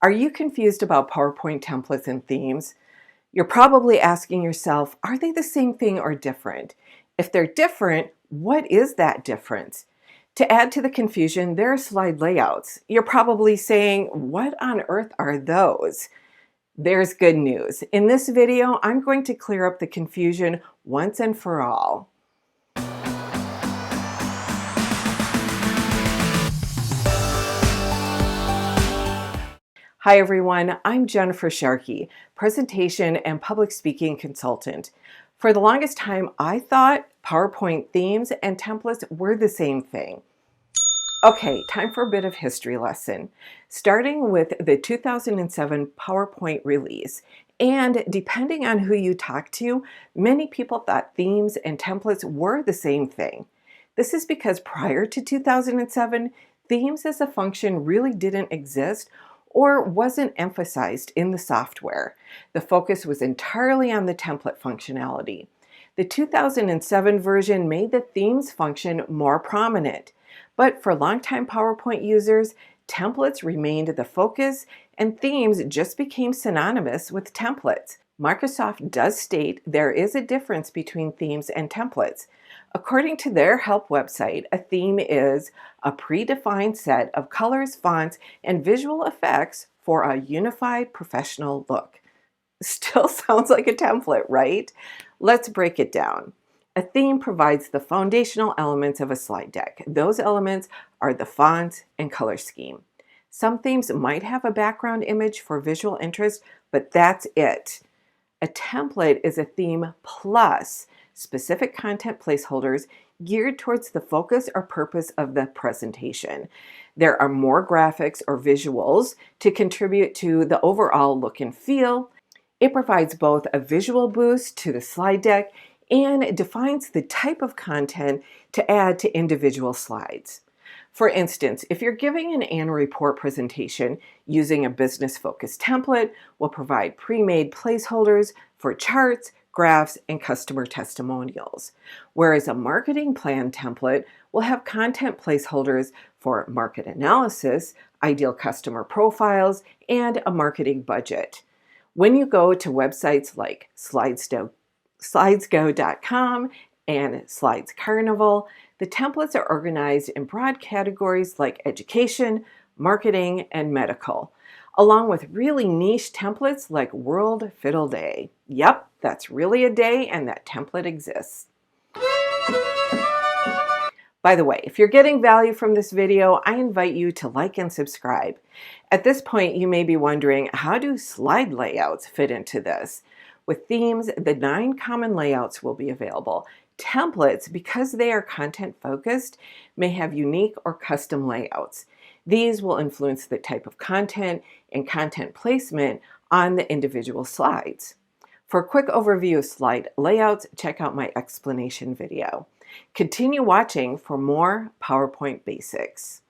Are you confused about PowerPoint templates and themes? You're probably asking yourself, are they the same thing or different? If they're different, what is that difference? To add to the confusion, there are slide layouts. You're probably saying, what on earth are those? There's good news. In this video, I'm going to clear up the confusion once and for all. Hi everyone, I'm Jennifer Sharkey, presentation and public speaking consultant. For the longest time, I thought PowerPoint themes and templates were the same thing. Okay, time for a bit of history lesson. Starting with the 2007 PowerPoint release, and depending on who you talk to, many people thought themes and templates were the same thing. This is because prior to 2007, themes as a function really didn't exist or wasn't emphasized in the software. The focus was entirely on the template functionality. The 2007 version made the themes function more prominent, but for longtime PowerPoint users, templates remained the focus and themes just became synonymous with templates. Microsoft does state there is a difference between themes and templates. According to their help website, a theme is a predefined set of colors, fonts, and visual effects for a unified professional look. Still sounds like a template, right? Let's break it down. A theme provides the foundational elements of a slide deck. Those elements are the font and color scheme. Some themes might have a background image for visual interest, but that's it. A template is a theme plus specific content placeholders geared towards the focus or purpose of the presentation. There are more graphics or visuals to contribute to the overall look and feel. It provides both a visual boost to the slide deck and defines the type of content to add to individual slides. For instance, if you're giving an annual report presentation, using a business-focused template will provide pre-made placeholders for charts, graphs, and customer testimonials, whereas a marketing plan template will have content placeholders for market analysis, ideal customer profiles, and a marketing budget. When you go to websites like slidesgo.com and Slides Carnival, the templates are organized in broad categories like education, marketing, and medical, along with really niche templates like World Fiddle Day. Yep, that's really a day and that template exists. By the way, if you're getting value from this video, I invite you to like and subscribe. At this point, you may be wondering, how do slide layouts fit into this? With themes, the 9 common layouts will be available. Templates, because they are content-focused, may have unique or custom layouts. These will influence the type of content and content placement on the individual slides. For a quick overview of slide layouts, check out my explanation video. Continue watching for more PowerPoint basics.